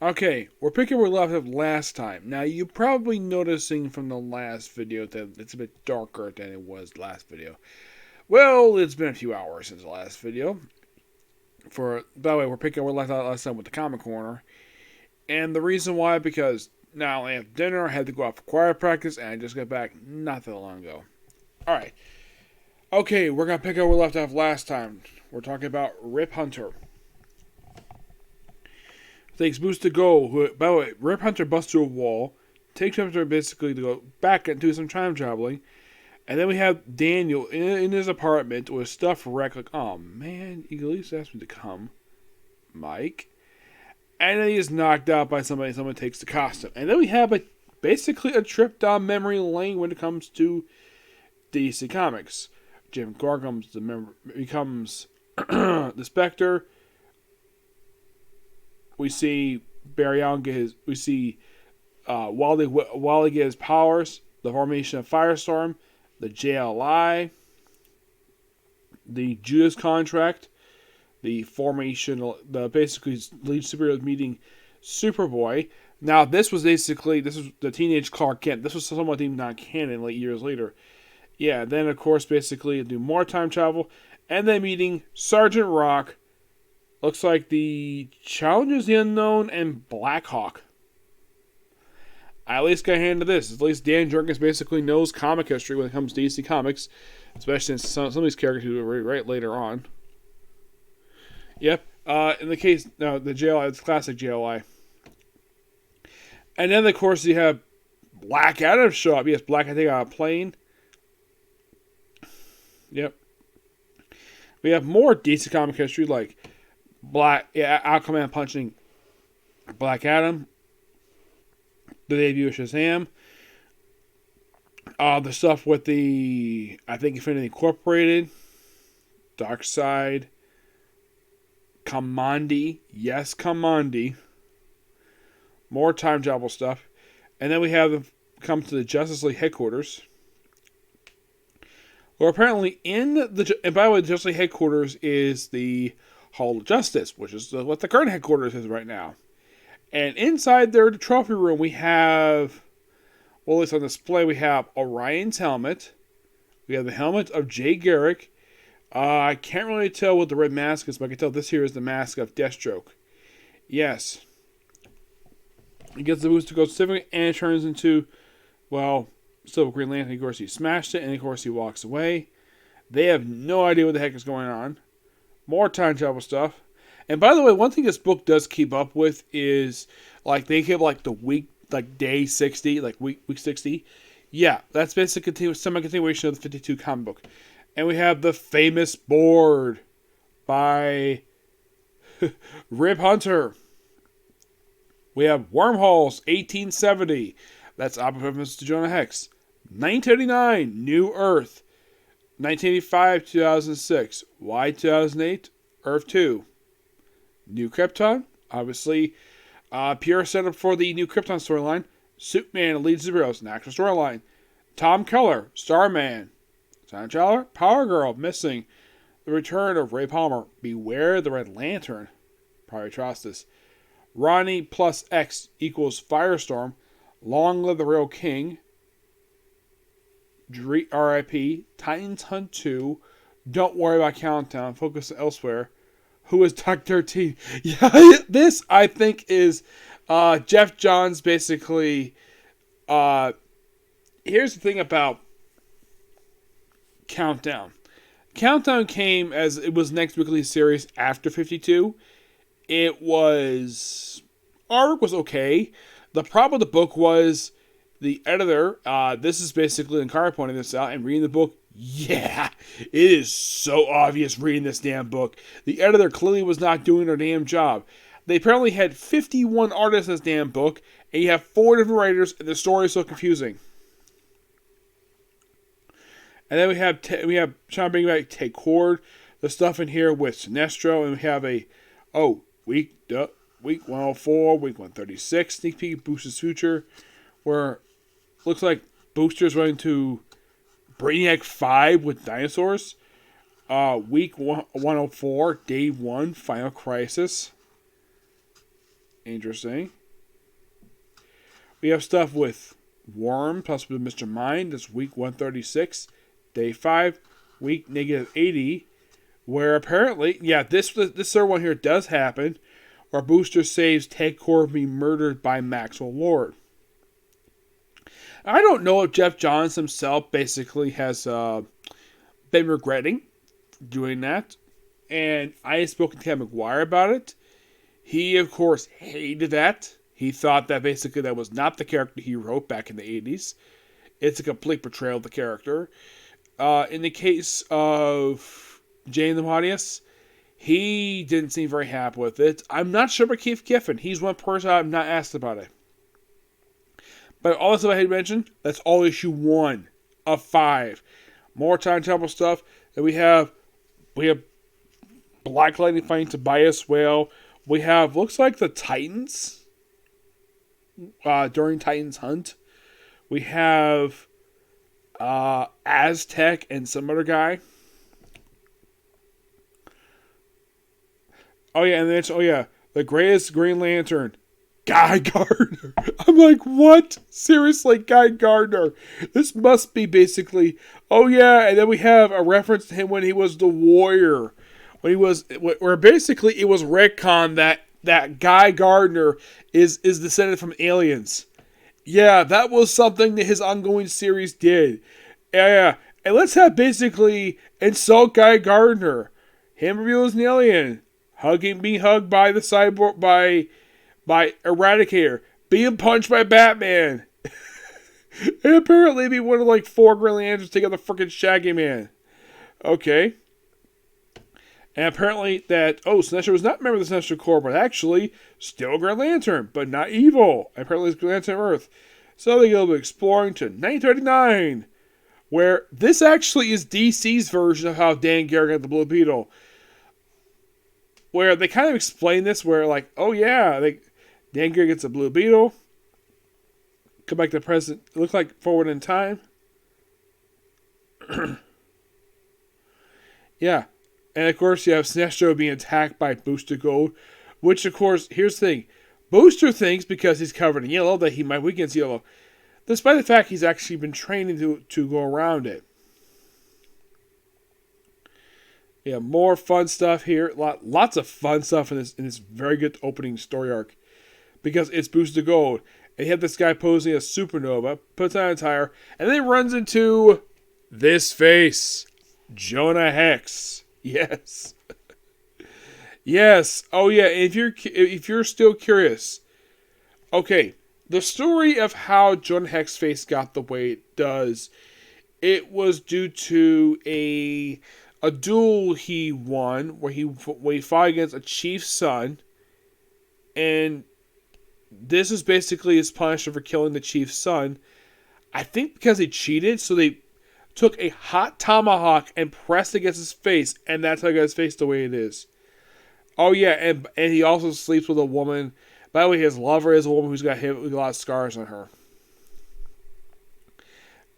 Okay, we're picking where we left off last time. Now, you're probably noticing from the last video that it's a bit darker than it was last video. Well, it's been a few hours since the last video. By the way, we're picking where we left off last time with the Comic Corner. And the reason why, because not only after dinner, I had to go out for choir practice, and I just got back not that long ago. Alright. Okay, we're going to pick up where we left off last time. We're talking about Rip Hunter. Takes Boost to go. By the way, Rip Hunter busts through a wall. Takes Hunter basically to go back and do some time traveling. And then we have Daniel in his apartment with stuff wrecked. Like, oh man, you can at least ask me to come, Mike. And then he is knocked out by somebody. Someone takes the costume. And then we have basically a trip down memory lane when it comes to DC Comics. Jim Gargum's becomes the Spectre. We see Barry Allen get his. We see Wally get his powers. The formation of Firestorm, the JLI, the Judas Contract, the formation. The basically lead superheroes meeting Superboy. Now this was the teenage Clark Kent. This was somewhat even not canon. Late years later, yeah. Then of course basically do more time travel, and then meeting Sergeant Rock. Looks like the Challengers the Unknown and Blackhawk. I at least got a hand to this. At least Dan Jurgens basically knows comic history when it comes to DC Comics, especially since some of these characters who are right later on. Yep. In the case, no, the JLI, it's classic JLI. And then, of course, you have Black Adam show up. Yes, Black, I think, on a plane. Yep. We have more DC comic history, like Aquaman punching Black Adam, the debut of Shazam, the stuff with I think Infinity Incorporated, Darkseid, Kamandi, yes, Kamandi, more time travel stuff, and then we have them come to the Justice League headquarters. Well, apparently and by the way, the Justice League headquarters is the Hall of Justice, which is what the current headquarters is right now. And inside there, the trophy room, we have, well, it's on display, we have Orion's helmet. We have the helmet of Jay Garrick. I can't really tell what the red mask is, but I can tell this here is the mask of Deathstroke. Yes. He gets the boost to go Civic, and it turns into, well, Silver Green Lantern. Of course, he smashed it, and of course, he walks away. They have no idea what the heck is going on. More time travel stuff. And by the way, one thing this book does keep up with is, like, they give, like, the week, like, day 60, like, week 60. Yeah, that's basically semi-continuation of the 52 comic book. And we have the famous board by Rip Hunter. We have Wormholes, 1870. That's Opera to Jonah Hex. 1989, New Earth. 1985, 2006. Why 2008? Earth 2. New Krypton. Obviously, pure setup for the New Krypton storyline. Superman leads the heroes. An actual storyline. Tom Keller. Starman. Silent Child. Power Girl. Missing. The return of Ray Palmer. Beware the Red Lantern. Probably trust this. Ronnie plus X equals Firestorm. Long Live the Real King. R.I.P. Titans Hunt 2. Don't worry about Countdown. Focus elsewhere. Who is Doc 13? Yeah, this, I think, is Jeff Johns basically. Here's the thing about Countdown. Countdown came as it was next weekly series after 52. It was. Artwork was okay. The problem with the book was the editor, this is basically Ankara pointing this out and reading the book. Yeah, it is so obvious reading this damn book. The editor clearly was not doing their damn job. They apparently had 51 artists in this damn book, and you have 4 different writers, and the story is so confusing. And then we have trying to bring back Take Cord, the stuff in here with Sinestro, and we have week 104, week 136, sneak peek of Booster's future, where looks like Booster's going to Brainiac 5 with dinosaurs. Week 104, Day 1, Final Crisis. Interesting. We have stuff with Worm plus with Mr. Mind. That's week 136. Day 5, week negative 80. Where apparently, this third one here does happen. Where Booster saves Ted Core from being murdered by Maxwell Lord. I don't know if Jeff Johns himself basically has been regretting doing that. And I had spoken to Kevin McGuire about it. He, of course, hated that. He thought that basically that was not the character he wrote back in the 80s. It's a complete portrayal of the character. In the case of Jane the Modius, he didn't seem very happy with it. I'm not sure about Keith Giffen. He's one person I've not asked about it. But all the stuff I had mentioned, that's all issue 1 of 5. More time travel stuff. Then we have Black Lightning fighting Tobias Whale. We have, looks like the Titans during Titans Hunt. We have Aztec and some other guy. Oh yeah, and then the greatest Green Lantern, Guy Gardner. I'm like, what? Seriously, Guy Gardner. This must be basically. Oh yeah, and then we have a reference to him when he was the Warrior, where basically it was retcon that Guy Gardner is descended from aliens. Yeah, that was something that his ongoing series did. Yeah, and let's have basically insult Guy Gardner, him revealed as an alien, being hugged by the cyborg by Eradicator, being punched by Batman, and apparently be one of like 4 Green Lanterns take out the freaking Shaggy Man. Okay. And apparently that, Sinestro was not a member of the Sinestro Corps, but actually still a Green Lantern, but not evil. Apparently it's Green Lantern Earth. So they go exploring to 1939, where this actually is DC's version of how Dan Garrett got the Blue Beetle. Where they kind of explain this, where like, Dan Garrett gets a Blue Beetle, come back to the present, it looks like forward in time. Yeah. And of course, you have Sinestro being attacked by Booster Gold, which of course, here's the thing. Booster thinks because he's covered in yellow that he might weaken against yellow, despite the fact he's actually been training to go around it. Yeah, more fun stuff here. Lots of fun stuff in this very good opening story arc. Because it's Booster Gold. And you have this guy posing as Supernova, puts on a tire, and then runs into this face. Jonah Hex. Yes. Yes. Oh yeah, if you're still curious. Okay, the story of how Jonah Hex face got the way it does, it was due to a duel he won where he fought against a chief's son, and this is basically his punishment for killing the chief's son. I think because he cheated, so they took a hot tomahawk and pressed against his face, and that's how he got his face the way it is. Oh yeah, and he also sleeps with a woman. By the way, his lover is a woman who's got hit with a lot of scars on her.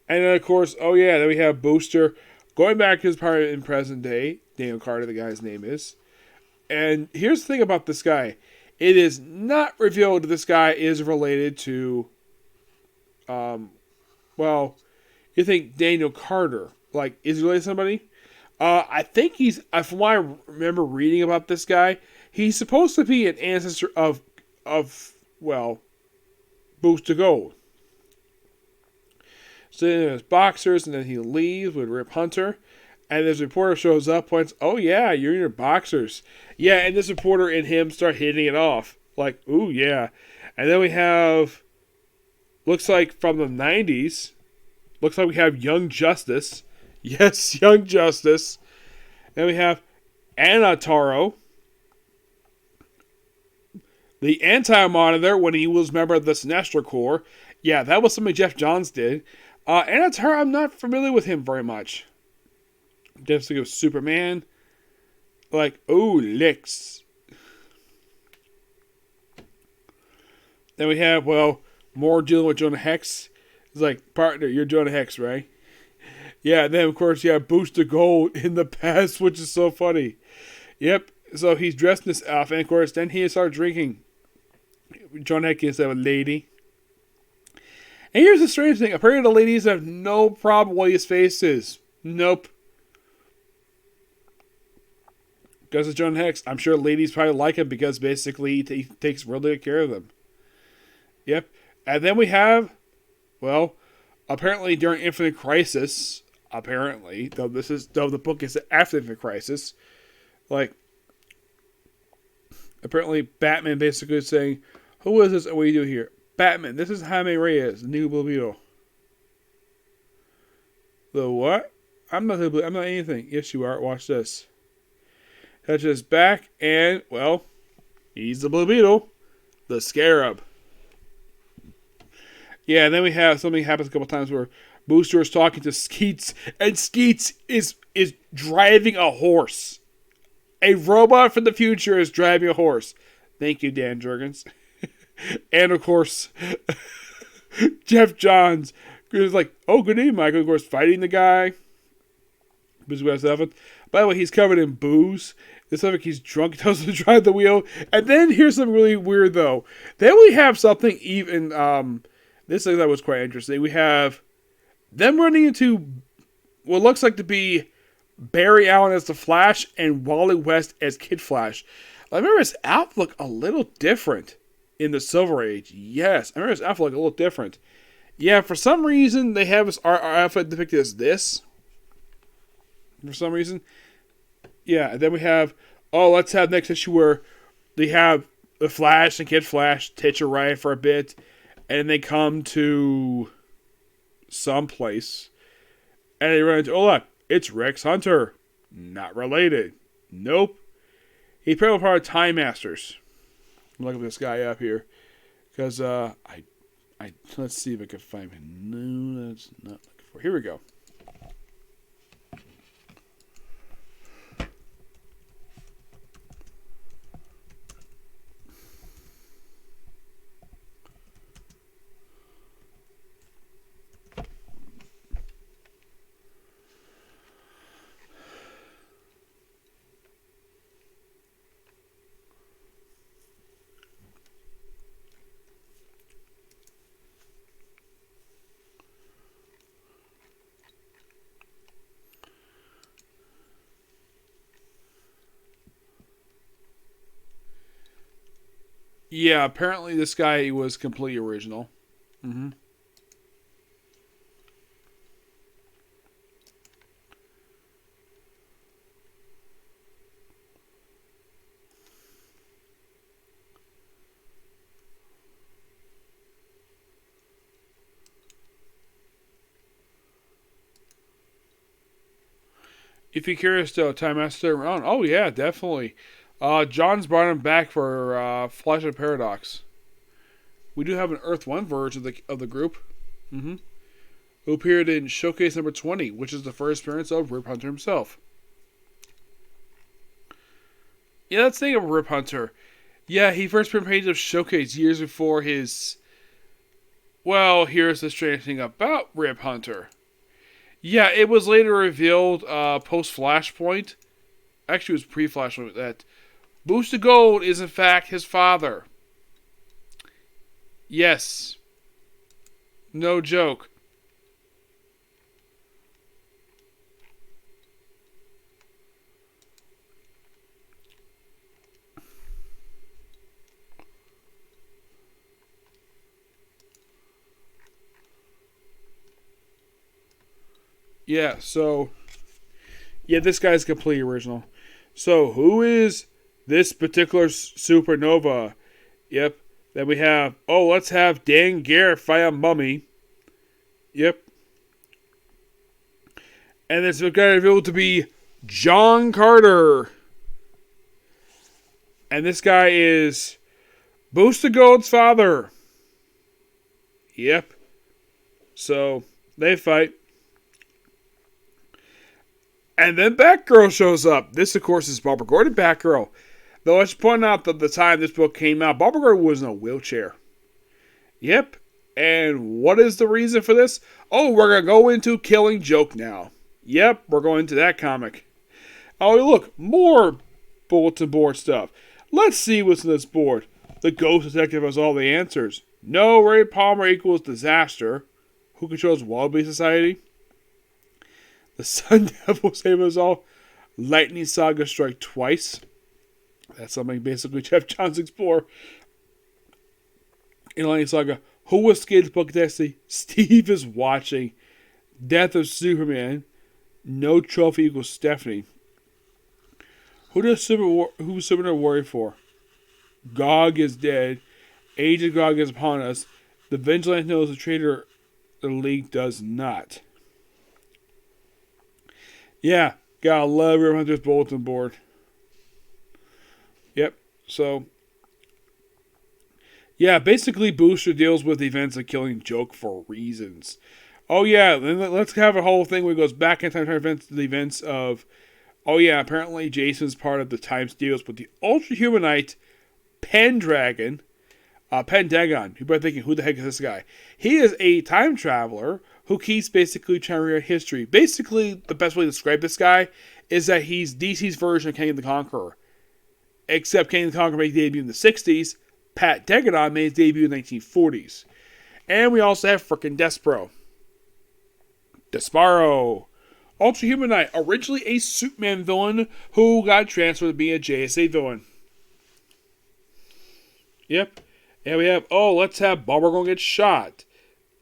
And then of course, then we have Booster going back to his part in present day. Daniel Carter, the guy's name is. And here's the thing about this guy. It is not revealed that this guy is related to, you think Daniel Carter. Like, is he related to somebody? I think he's, from what I remember reading about this guy, he's supposed to be an ancestor of Booster Gold. So then there's boxers, and then he leaves with Rip Hunter. And this reporter shows up, points, oh yeah, you're in your boxers. Yeah, and this reporter and him start hitting it off. Like, ooh, yeah. And then we have, looks like from the 90s, looks like we have Young Justice. Yes, Young Justice. Then we have Anna Taro, the Anti-Monitor, when he was a member of the Sinestro Corps. Yeah, that was something Jeff Johns did. Anna Taro, I'm not familiar with him very much. Just think of Superman. Like, ooh, licks. Then we have, more dealing with Jonah Hex. It's like, partner, you're Jonah Hex, right? Yeah, and then of course you have Booster Gold in the past, which is so funny. Yep, so he's dressed in this outfit, and of course then he starts drinking. John Heck instead of a lady. And here's the strange thing. Apparently the ladies have no problem with his face is. Nope. Because of John Hex. I'm sure ladies probably like him because basically he takes really good care of them. Yep. And then we have, well, apparently during Infinite Crisis, apparently, though the book is after Infinite Crisis, like, apparently Batman basically is saying, who is this and what do you do here? Batman, this is Jaime Reyes, the new Blue Beetle. The what? I'm not anything. Yes, you are. Watch this. Touches back, and, well, he's the Blue Beetle. The Scarab. Yeah, and then we have something happens a couple times where Booster is talking to Skeets, and Skeets is driving a horse. A robot from the future is driving a horse. Thank you, Dan Jurgens. And, of course, Jeff Johns is like, oh, good evening, Michael. Of course, fighting the guy. Booster West 7th. By the way, he's covered in booze. It's like he's drunk, tells him to drive the wheel. And then here's something really weird, though. Then we have something even, this thing that was quite interesting. We have them running into what looks like to be Barry Allen as the Flash and Wally West as Kid Flash. I remember his outlook a little different in the Silver Age. Yes, I remember his outlook a little different. Yeah, for some reason, they have our outfit depicted as this. For some reason. Yeah, and then we have, let's have next issue where they have the Flash and Kid Flash hitch a ride for a bit, and then they come to some place, and they run into, oh look, it's Rex Hunter. Not related. Nope. He's probably part of Time Masters. I'm looking this guy up here, because let's see if I can find him. No, that's not looking for. Here we go. Yeah, apparently this guy was completely original. Mm-hmm. If you're curious, though, Time Master around. Oh, yeah, definitely. John's brought him back for Flash of Paradox. We do have an Earth 1 version of the group. Mm-hmm. Who appeared in Showcase number 20, which is the first appearance of Rip Hunter himself. Yeah, let's think of Rip Hunter. Yeah, he first appeared on pages of Showcase years before his... Well, here's the strange thing about Rip Hunter. Yeah, it was later revealed post-Flashpoint. Actually, it was pre-Flashpoint that Booster Gold is in fact his father. Yes. No joke. Yeah, so... Yeah, this guy's completely original. So, who is this particular supernova? Yep. Then we have... Oh, let's have Dan Garrett fight a mummy. Yep. And this guy revealed to be John Carter. And this guy is Booster Gold's father. Yep. So, they fight. And then Batgirl shows up. This, of course, is Barbara Gordon Batgirl. Though I should point out that the time this book came out, Barbara Gordon was in a wheelchair. Yep. And what is the reason for this? Oh, we're going to go into Killing Joke now. Yep, we're going to that comic. Oh, look, more bulletin board stuff. Let's see what's in this board. The ghost detective has all the answers. No, Ray Palmer equals disaster. Who controls Wallaby Society? The Sun Devil save us all. Lightning Saga strike twice. That's something basically Jeff Johns explore. In Lightning Saga, who escaped Book Destiny? Steve is watching. Death of Superman. No trophy equals Stephanie. Who's Superman worried for? Gog is dead. Age of Gog is upon us. The Vigilante knows the traitor. The League does not. Yeah, gotta love Rip Hunter's bulletin board. Yep, so. Yeah, basically Booster deals with events of killing Joke for reasons. Oh yeah, then let's have a whole thing where he goes back in time to the events of. Oh yeah, apparently Jason's part of the Times deals with the Ultra Humanite Pendagon. You're probably thinking, who the heck is this guy? He is a time traveler who keeps basically trying to rewrite history. Basically, the best way to describe this guy is that he's DC's version of King the Conqueror. Except King the Conqueror made his debut in the 60s. Pat Degadon made his debut in the 1940s. And we also have frickin' Desparo. Ultra Humanite, originally a Superman villain who got transferred to being a JSA villain. Yep. And we have, let's have Barbagon get shot.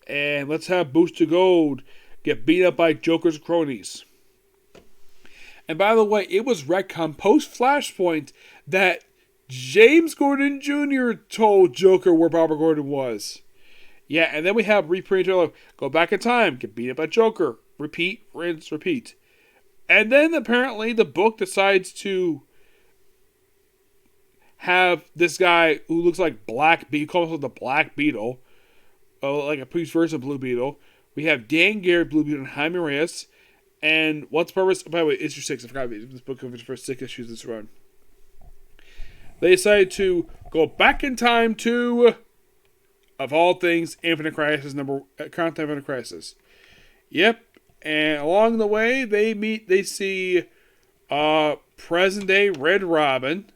And let's have Booster Gold get beat up by Joker's cronies. And by the way, it was retcon post-Flashpoint that James Gordon Jr. told Joker where Barbara Gordon was. Yeah, and then we have reprint, go back in time, get beat up by Joker. Repeat, rinse, repeat. And then apparently the book decides to have this guy who looks like Black Beetle, calls himself the Black Beetle, like a priest version of Blue Beetle. We have Dan Garrett, Blue Beetle, and Jaime Reyes. And what's the purpose? By the way, issue 6, I forgot this book of its first 6 issues this run. They decided to go back in time to, of all things, Infinite Crisis, Count Infinite Crisis. Yep. And along the way, they see present day Red Robin.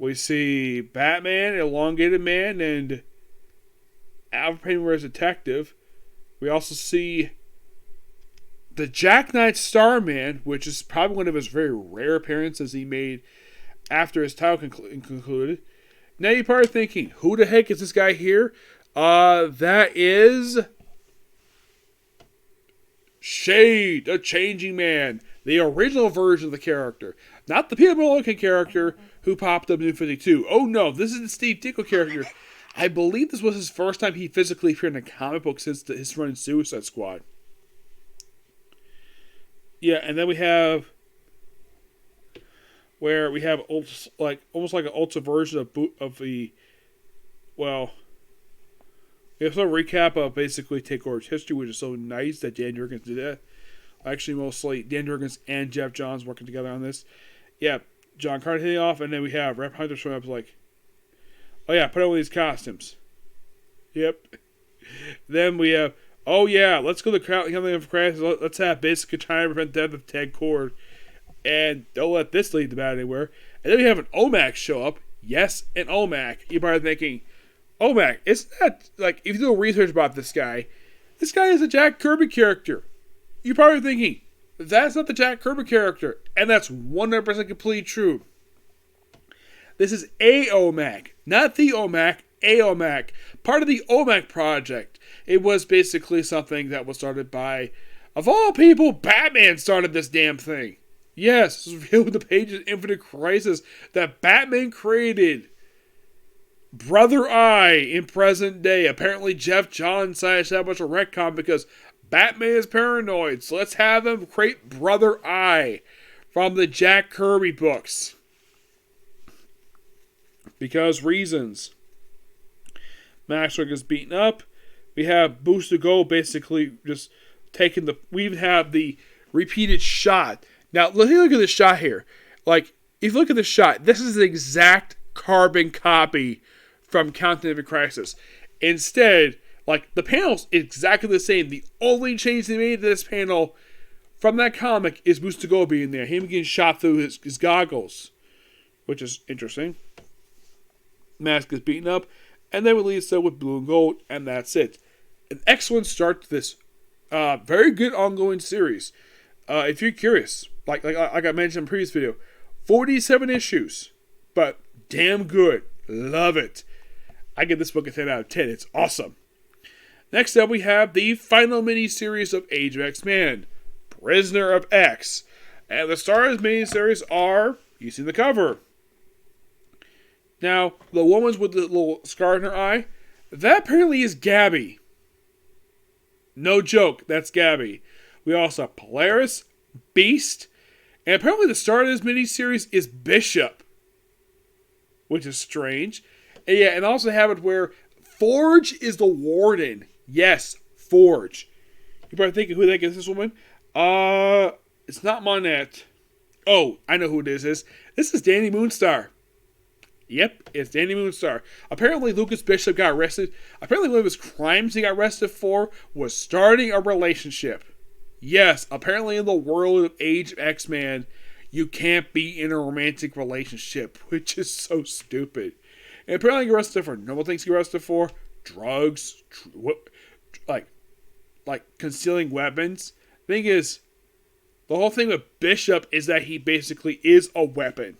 We see Batman, Elongated Man, and Alfred Pennyworth's Detective. We also see the Jack Knight Starman, which is probably one of his very rare appearances he made after his title concluded. Now you're probably thinking, who the heck is this guy here? That is Shade, the Changing Man, the original version of the character. Not the Peter Milliken character who popped up in New 52. Oh no, this is the Steve Ditko character. I believe this was his first time he physically appeared in a comic book since his run in Suicide Squad. Yeah, and then we have where we have almost like an ultra version of the, well, we have some recap of basically Takeover's history, which is so nice that Dan Jurgens did that. Actually, mostly Dan Jurgens and Jeff Johns working together on this. Yeah, John Carter hitting off, and then we have Rep Hunter showing up like, oh yeah, put on these costumes. Yep. Then we have, oh yeah, let's go to the Crisis. Let's have basic time to prevent death of Ted Cord. And don't let this lead the battle anywhere. And then we have an OMAC show up. Yes, an OMAC. You're probably thinking, OMAC, isn't that, like, if you do research about this guy is a Jack Kirby character. You're probably thinking, that's not the Jack Kirby character. And that's 100% completely true. This is a OMAC. Not the OMAC, a OMAC. Part of the OMAC project. It was basically something that was started by, of all people, Batman started this damn thing. Yes, this is revealed in the pages of Infinite Crisis that Batman created Brother Eye in present day. Apparently Jeff Johns decided to have a bunch of retcon because Batman is paranoid. So let's have him create Brother Eye from the Jack Kirby books. Because reasons. Maxwell gets beaten up. We have Booster Gold basically just taking the... We even have the repeated shot. Now, look at this shot here. Like, if you look at this shot, this is the exact carbon copy from Countdown to Crisis. Instead, like, the panel's exactly the same. The only change they made to this panel from that comic is Booster Gold being there. Him getting shot through his goggles. Which is interesting. Mask is beaten up, and then we leave so with blue and gold, and that's it. An excellent start to this very good ongoing series. If you're curious, like I mentioned in the previous video, 47 issues, but damn good. Love it. I give this book a 10 out of 10. It's awesome. Next up, we have the final miniseries of Age of X-Men, Prisoner of X. And the stars of this miniseries are, you see the cover. Now, the woman with the little scar in her eye, that apparently is Gabby. No joke, that's Gabby. We also have Polaris, Beast, and apparently the star of this miniseries is Bishop, which is strange. And yeah, and also have it where Forge is the Warden. Yes, Forge. You're probably thinking, who the heck is this woman? It's not Monette. Oh, I know who it is. This is Danny Moonstar. Yep, it's Danny Moonstar. Apparently, Lucas Bishop got arrested. Apparently, one of his crimes he got arrested for was starting a relationship. Yes, apparently in the world of Age of X-Men, you can't be in a romantic relationship, which is so stupid. And apparently, he got arrested for normal things he got arrested for. Drugs, like concealing weapons. Thing is, the whole thing with Bishop is that he basically is a weapon.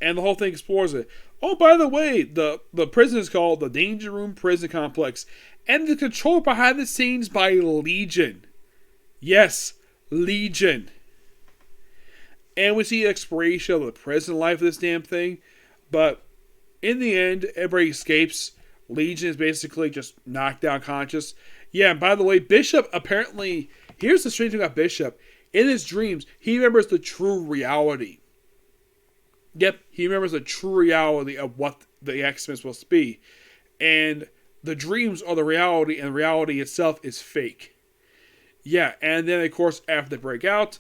And the whole thing explores it. Oh, by the way, the prison is called the Danger Room Prison Complex. And the control behind the scenes by Legion. Yes, Legion. And we see the exploration of the prison life of this damn thing. But in the end, everybody escapes. Legion is basically just knocked down conscious. Yeah, and by the way, Bishop apparently... Here's the strange thing about Bishop. In his dreams, he remembers the true reality. Yep, he remembers the true reality of what the X-Men is supposed to be. And the dreams are the reality, and the reality itself is fake. Yeah, and then, of course, after they break out,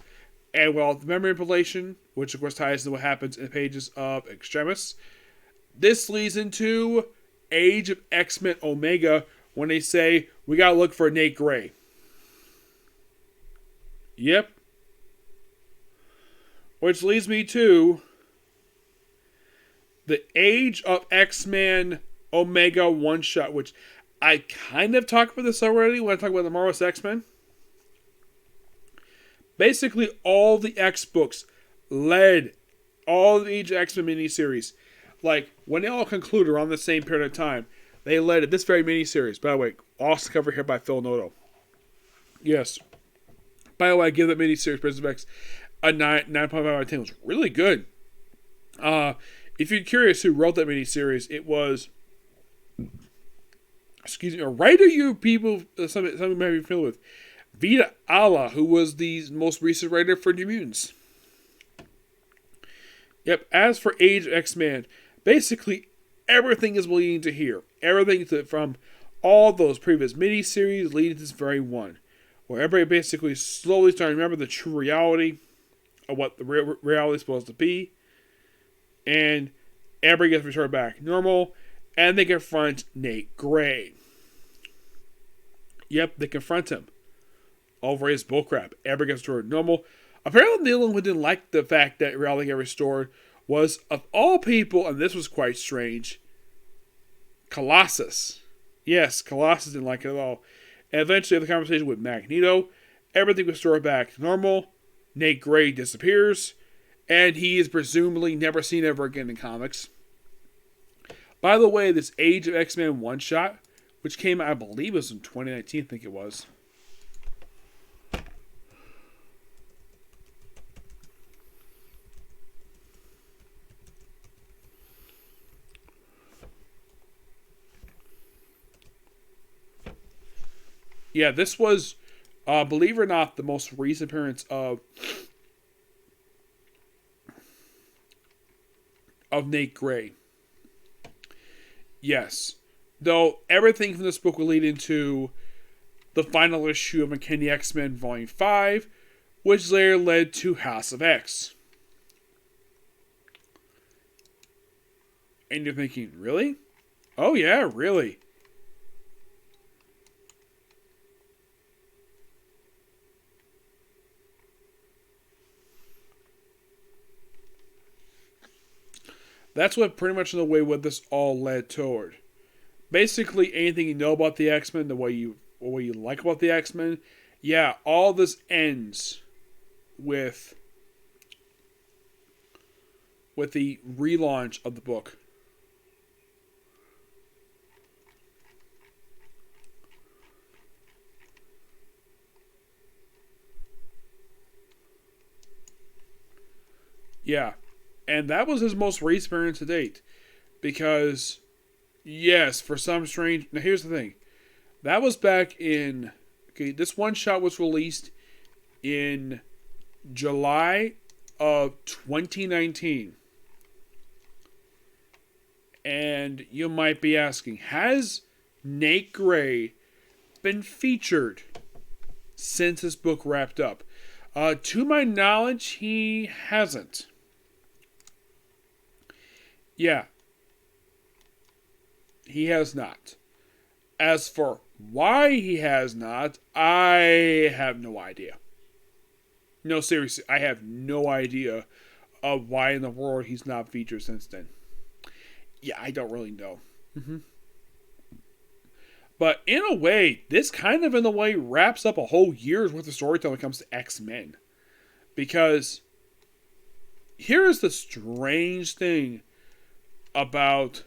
and well, the memory manipulation, which, of course, ties into what happens in the pages of Extremis, this leads into Age of X-Men Omega, when they say, we gotta look for Nate Gray. Yep. Which leads me to the Age of X-Men Omega one-shot, which I kind of talked about this already when I talked about the Marvelous X-Men. Basically, all the X books led all the Age of X-Men miniseries. Like, when they all concluded around the same period of time, they led this very miniseries. By the way, awesome cover here by Phil Noto. Yes. By the way, I give that miniseries, Prison of X, a 9.5 out of 10. It was really good. If you're curious who wrote that miniseries, it was, a writer you people, some may be familiar with, Vita Ala, who was the most recent writer for New Mutants. Yep, as for Age of X-Men, basically everything is leading to here. Everything from all those previous miniseries leading to this very one. Where everybody basically slowly starting to remember the true reality of what the reality is supposed to be. And everybody gets returned back normal. And they confront Nate Gray. Yep, they confront him over his bullcrap. Everybody gets returned normal. Apparently, the only one who didn't like the fact that reality got restored was, of all people, and this was quite strange, Colossus. Yes, Colossus didn't like it at all. And eventually, the conversation with Magneto, everything was restored back to normal. Nate Gray disappears, and he is presumably never seen ever again in comics. By the way, this Age of X-Men one-shot, which came out, I believe it was in 2019, I think it was. Yeah, this was, believe it or not, the most recent appearance of Nate Gray. Yes. Though everything from this book will lead into the final issue of McKinney X-Men Volume 5, which later led to House of X. And you're thinking, really? Oh yeah, really? That's what pretty much in the way what this all led toward. Basically, anything you know about the X-Men, the way you like about the X-Men, yeah, all this ends with the relaunch of the book. Yeah. And that was his most recent experience to date. Because, yes, for some strange... Now, here's the thing. That was back in... Okay, this one shot was released in July of 2019. And you might be asking, has Nate Gray been featured since this book wrapped up? To my knowledge, he hasn't. Yeah. He has not. As for why he has not, I have no idea. No, seriously, I have no idea of why in the world he's not featured since then. Yeah, I don't really know. But in a way, this kind of in a way wraps up a whole year's worth of storytelling when it comes to X-Men. Because here's the strange thing about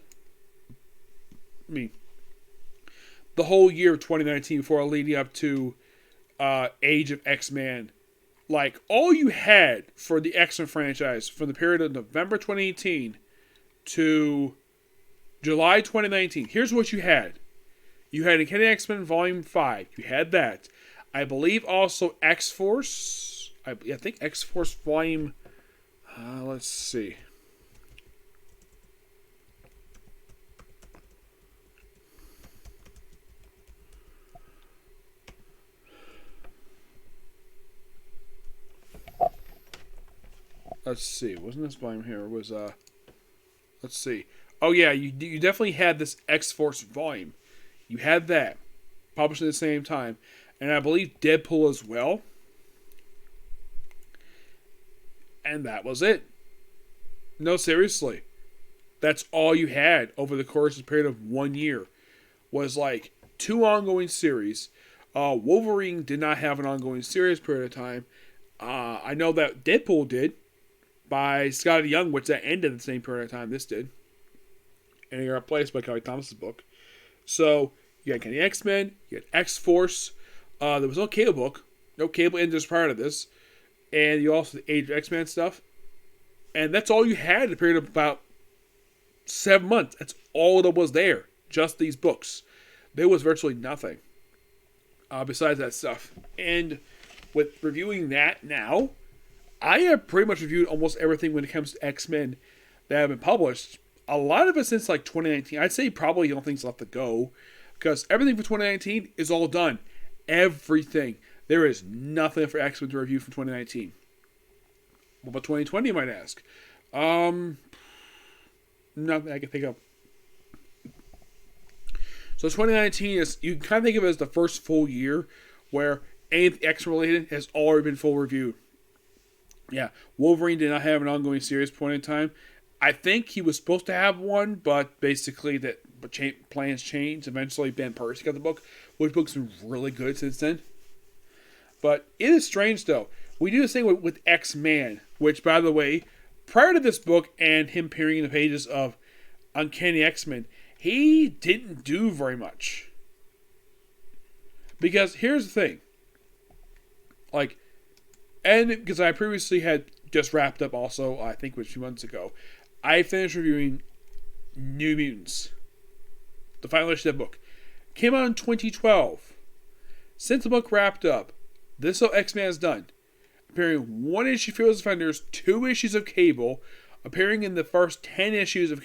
the whole year of 2019 before leading up to Age of X-Men. Like, all you had for the X-Men franchise from the period of November 2018 to July 2019. Here's what you had. You had Uncanny X-Men Volume 5. You had that. I believe also X-Force. I think X-Force Volume... let's see. Let's see. Wasn't this volume here? It was, let's see. Oh, yeah. You definitely had this X-Force volume. You had that. Published at the same time. And I believe Deadpool as well. And that was it. No, seriously. That's all you had over the course of a period of 1 year. Was like 2 ongoing series. Wolverine did not have an ongoing series period of time. I know that Deadpool did. By Scotty Young, which that ended at the same period of time this did. And it got replaced by Kelly Thomas's book. So, you had Kenny X-Men, you had X-Force. There was no Cable book. No Cable ended prior to this. And you also had the Age of X-Men stuff. And that's all you had in a period of about 7 months. That's all that was there. Just these books. There was virtually nothing besides that stuff. And with reviewing that now, I have pretty much reviewed almost everything when it comes to X-Men that have been published. A lot of it since like 2019. I'd say probably the only things left to go. Because everything for 2019 is all done. Everything. There is nothing for X-Men to review from 2019. What about 2020, you might ask? Nothing I can think of. So 2019 is, you can kind of think of it as the first full year where anything X related has already been full reviewed. Yeah, Wolverine did not have an ongoing series point in time. I think he was supposed to have one, but basically plans changed. Eventually, Ben Percy got the book, which book's been really good since then. But it is strange, though. We do the same with X-Man, which, by the way, prior to this book and him appearing in the pages of Uncanny X-Men, he didn't do very much. Because here's the thing. Like, and because I previously had just wrapped up also, I think it was a few months ago, I finished reviewing New Mutants. The final issue of that book. Came out in 2012. Since the book wrapped up, this is what X-Men has done. Appearing 1 issue of Fearless Defenders, 2 issues of Cable, appearing in the first 10 issues of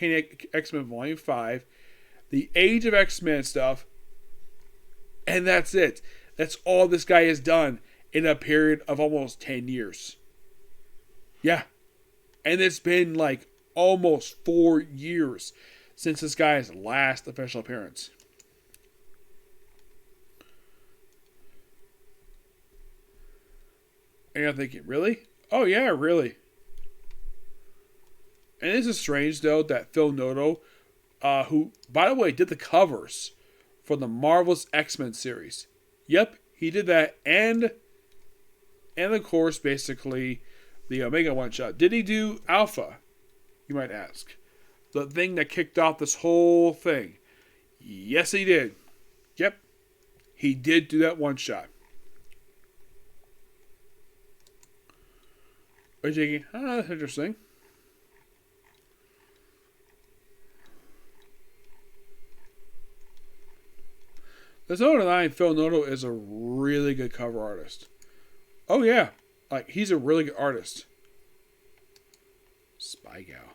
X-Men Volume 5, the Age of X-Men stuff, and that's it. That's all this guy has done in a period of almost 10 years. Yeah. And it's been like almost 4 years since this guy's last official appearance. And you're thinking, really? Oh yeah, really. And this is strange, though, that Phil Noto, who, by the way, did the covers for the Marvelous X-Men series. Yep, he did that, and of course, basically, the Omega one-shot. Did he do Alpha, you might ask? The thing that kicked off this whole thing. Yes, he did. Yep, he did do that one-shot. Are you thinking, that's interesting? Let's note that Phil Noto is a really good cover artist. Oh yeah, like he's a really good artist. Spy Gal.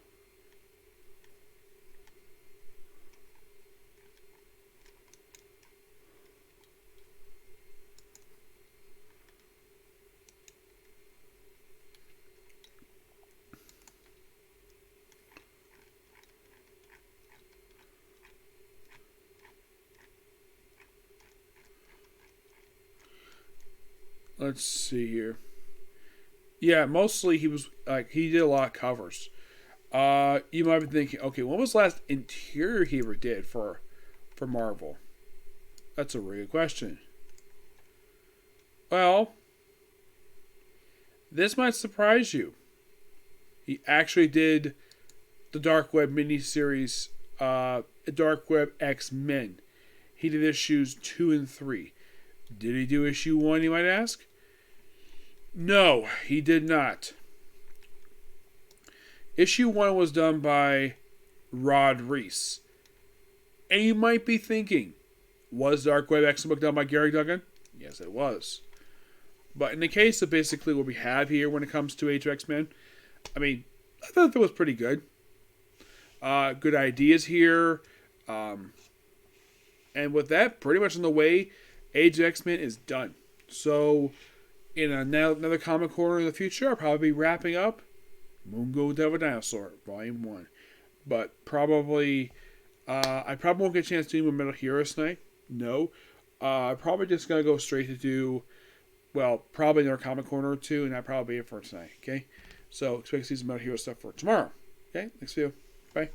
Let's see here. Yeah, mostly he did a lot of covers. You might be thinking, okay, when was the last interior he ever did for Marvel? That's a really good question. Well, this might surprise you. He actually did the Dark Web miniseries, Dark Web X-Men. He did issues 2 and 3. Did he do issue 1, you might ask? No, he did not. Issue 1 was done by Rod Reese. And you might be thinking, was Dark Web X-Men book done by Gary Duggan? Yes, it was. But in the case of basically what we have here when it comes to Age of X-Men, I mean, I thought that was pretty good. Good ideas here. And with that, pretty much in the way, Age of X-Men is done. So, in another comic corner in the future, I'll probably be wrapping up Mungo Devil Dinosaur, Volume 1. But probably, I probably won't get a chance to do Metal Heroes tonight. No. I'm probably just going to go straight to do, well, probably another comic corner or two, and that'll probably be it for tonight, okay? So, expect to see some Metal Hero stuff for tomorrow. Okay? Next video. Bye.